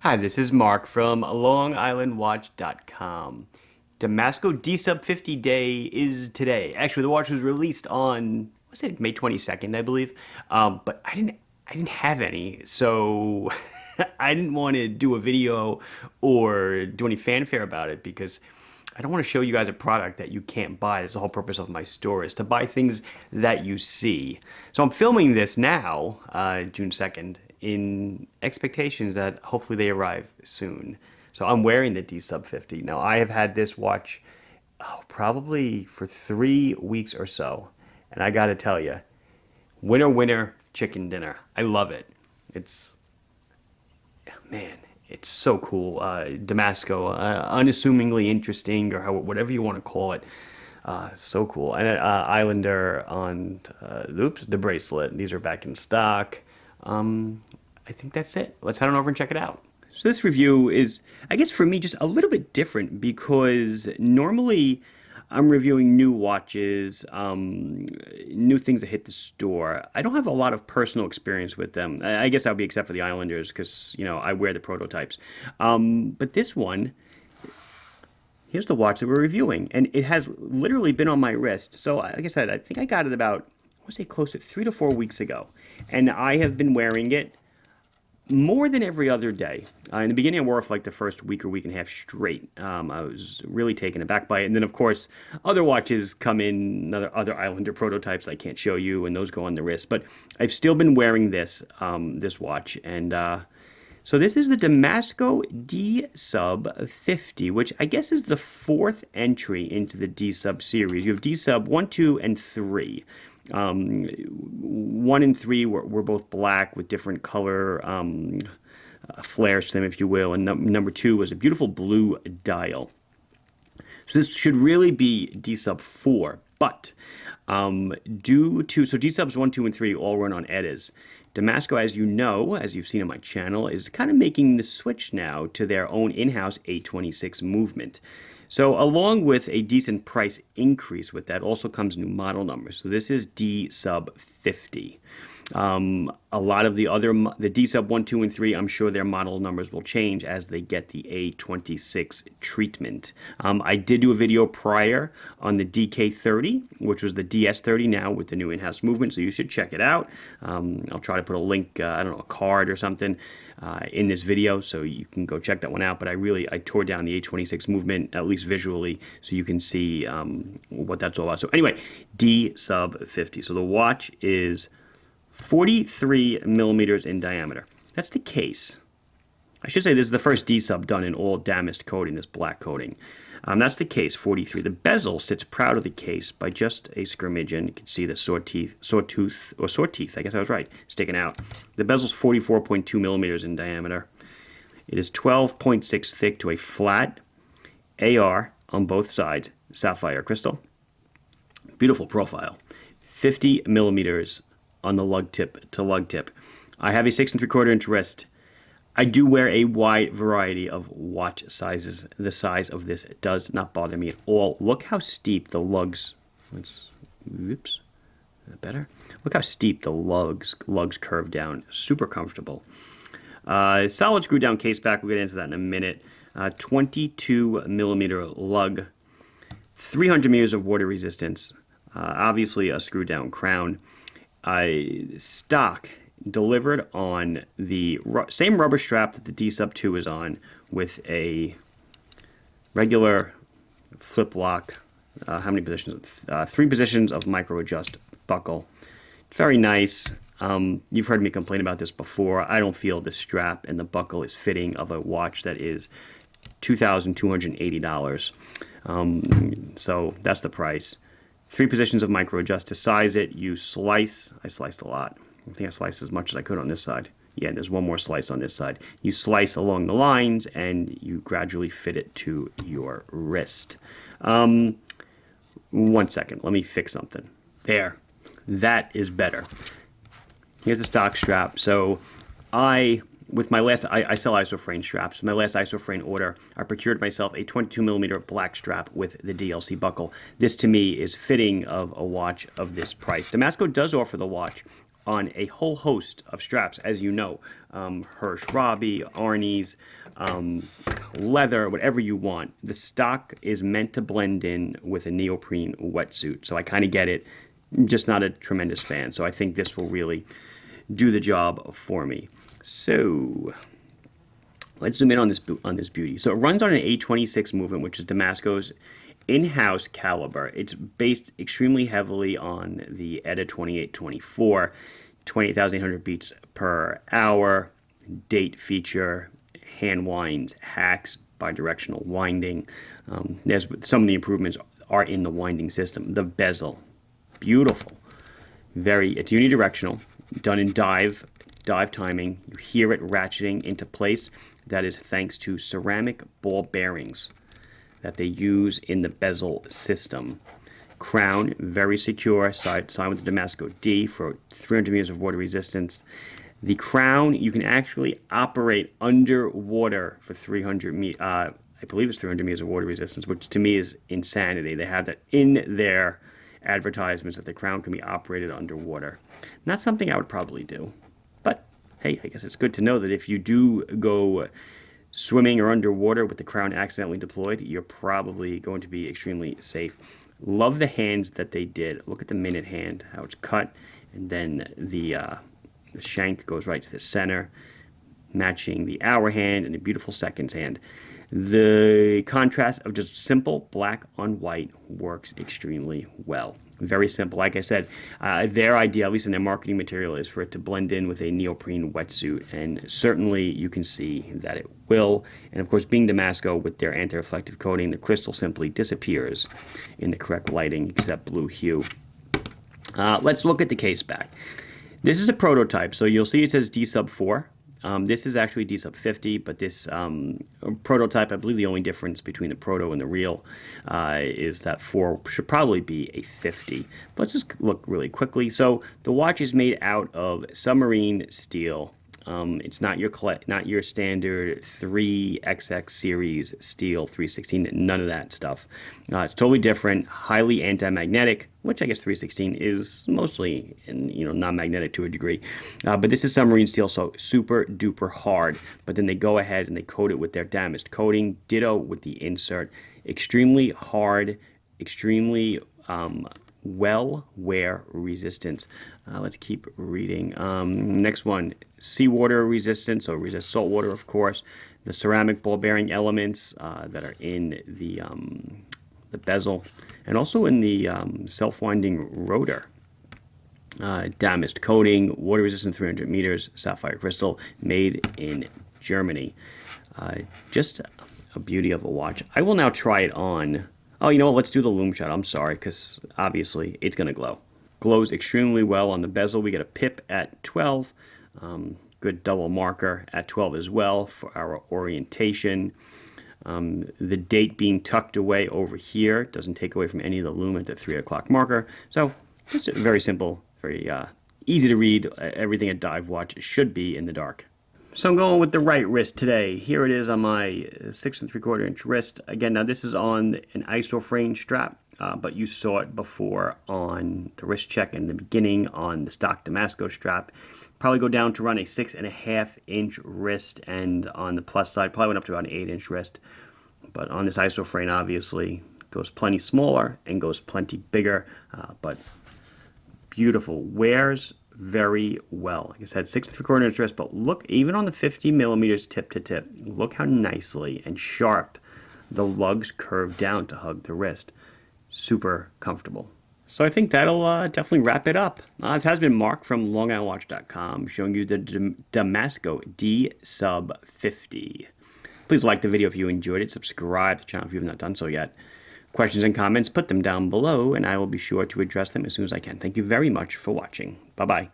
Hi, this is Mark from LongIslandWatch.com. Damasko DSub50 day is today. Actually, the watch was released on, was it May 22nd, I believe? But I didn't have any, so I didn't want to do a video or do any fanfare about it because I don't want to show you guys a product that you can't buy. That's the whole purpose of my store, is to buy things that you see. So I'm filming this now, June 2nd, in expectations that hopefully they arrive soon. So I'm wearing the DSub50. Now I have had this watch probably for 3 weeks or so. And I gotta tell you, winner, winner, chicken dinner. I love it. It's, man, it's so cool. Damasco, unassumingly interesting, or whatever you want to call it. So cool. And Islander on, oops, the bracelet. These are back in stock. I think that's it. Let's head on over and check it out. So this review is, I guess for me, just a little bit different because normally I'm reviewing new watches, new things that hit the store. I don't have a lot of personal experience with them. I guess that would be except for the Islanders because, you know, I wear the prototypes. But this one, here's the watch that we're reviewing, and it has literally been on my wrist. So like I said, I think I got it about, I want to say close to 3 to 4 weeks ago. And I have been wearing it more than every other day. In the beginning, I wore it for like the first week or week and a half straight. I was really taken aback by it. And then, of course, other watches come in, other Islander prototypes I can't show you, and those go on the wrist. But I've still been wearing this watch. And so this is the Damasko DSub50, which I guess is the fourth entry into the DSub series. You have DSub 1, 2, and 3. 1 and 3 were both black with different color flares to them, if you will, and number 2 was a beautiful blue dial. So this should really be DSub 4, but due to, so DSubs 1, 2, and 3 all run on EDAs. Damasko, as you know, as you've seen on my channel, is kind of making the switch now to their own in-house A26 movement. So along with a decent price increase with that also comes new model numbers. So this is DSub50. A lot of the DSub 1, 2, and 3, I'm sure their model numbers will change as they get the A26 treatment. I did do a video prior on the DK30, which was the DS30 now with the new in-house movement, so you should check it out. I'll try to put a link, I don't know, a card or something in this video, so you can go check that one out. But I tore down the A26 movement, at least visually, so you can see what that's all about. So anyway, DSub50. So the watch is 43 millimeters in diameter. That's the case. I should say this is the first DSub done in all DAMEST coating, this black coating. That's the case, 43. The bezel sits proud of the case by just a scrimmage, and you can see the saw teeth, I guess I was right, sticking out. The bezel's 44.2 millimeters in diameter. It is 12.6 thick to a flat AR on both sides, sapphire crystal. Beautiful profile. 50 millimeters on the lug tip to lug tip. I have a 6 3/4 inch wrist. I do wear a wide variety of watch sizes. The size of this does not bother me at all. Look how steep the lugs. Oops. Is that better? Look how steep the lugs curve down. Super comfortable. Solid screw down caseback. We'll get into that in a minute. 22 millimeter lug. 300 meters of water resistance. Obviously a screw down crown. Stock delivered on the same rubber strap that the DSub 2 is on, with a regular flip lock. How many positions? 3 positions of micro adjust buckle. It's very nice. You've heard me complain about this before. I don't feel the strap and the buckle is fitting of a watch that is $2,280. So that's the price. 3 positions of micro adjust. To size it, you slice. I sliced a lot. I think I sliced as much as I could on this side. Yeah, there's one more slice on this side. You slice along the lines and you gradually fit it to your wrist. 1 second, let me fix something. There, that is better. Here's the stock strap. So with my last, I sell isofrane straps. My last isofrane order, I procured myself a 22 millimeter black strap with the DLC buckle. This to me is fitting of a watch of this price. Damasko does offer the watch on a whole host of straps, as you know. Hirsch Robbie, Arnie's, leather, whatever you want. The stock is meant to blend in with a neoprene wetsuit, so I kind of get it. I'm just not a tremendous fan, so I think this will really do the job for me. So let's zoom in on this beauty. So it runs on an A26 movement, which is Damasko's in-house caliber. It's based extremely heavily on the ETA 2824, 28,800 beats per hour, date feature, hand winds, hacks, bidirectional winding. There's some of the improvements are in the winding system. The bezel, beautiful. It's unidirectional, done in dive timing. You hear it ratcheting into place. That is thanks to ceramic ball bearings that they use in the bezel system. Crown, very secure, signed with the Damasko D for 300 meters of water resistance. The crown, you can actually operate underwater for 300 meters. I believe it's 300 meters of water resistance, which to me is insanity. They have that in their advertisements that the crown can be operated underwater. Not something I would probably do. But, hey, I guess it's good to know that if you do go swimming or underwater with the crown accidentally deployed, you're probably going to be extremely safe. Love the hands that they did. Look at the minute hand, how it's cut, and then the shank goes right to the center, matching the hour hand and the beautiful seconds hand. The contrast of just simple black on white works extremely well. Very simple. Like I said, their idea, at least in their marketing material, is for it to blend in with a neoprene wetsuit, and certainly you can see that it will. And of course, being Damasko with their anti-reflective coating, the crystal simply disappears in the correct lighting. You can see that blue hue. Let's look at the Caseback. This is a prototype, so you'll see it says DSub 4. This is actually DSub50, but this prototype, I believe the only difference between the proto and the real is that 4 should probably be a 50. But let's just look really quickly. So the watch is made out of submarine steel. It's not your standard 3XX series steel 316, none of that stuff. It's totally different, highly anti-magnetic, which I guess 316 is mostly, non-magnetic to a degree. But this is submarine steel, so super duper hard. But then they go ahead and they coat it with their DAMEST coating, ditto with the insert. Extremely hard, extremely well wear resistance. Let's keep reading. Next one, seawater resistance, so resist salt water, of course. The ceramic ball bearing elements that are in the bezel, and also in the self-winding rotor. DAMEST coating, water resistant 300 meters, sapphire crystal, made in Germany. Just a beauty of a watch. I will now try it on. Oh, you know what? Let's do the Lume Shot. I'm sorry, because obviously it's going to glow. Glows extremely well on the bezel. We get a pip at 12. Good double marker at 12 as well for our orientation. The date being tucked away over here doesn't take away from any of the Lume at the 3 o'clock marker. So just very simple, very easy to read. Everything a dive watch should be in the dark. So I'm going with the right wrist today. Here it is on my 6 3/4 inch wrist. Again, now this is on an isoframe strap, but you saw it before on the wrist check in the beginning on the stock Damasko strap. Probably go down to run a 6.5 inch wrist, and on the plus side, probably went up to about an 8 inch wrist. But on this isoframe, obviously, goes plenty smaller and goes plenty bigger, but beautiful. Wears very well. Like I said, 6 3/4 inch wrist, but look, even on the 50 millimeters tip to tip, look how nicely and sharp the lugs curve down to hug the wrist. Super comfortable. So I think that'll definitely wrap it up. This has been Mark from LongIslandWatch.com showing you the Damasko DSub50. Please like the video if you enjoyed it. Subscribe to the channel if you have not done so yet. Questions and comments, put them down below, and I will be sure to address them as soon as I can. Thank you very much for watching. Bye-bye.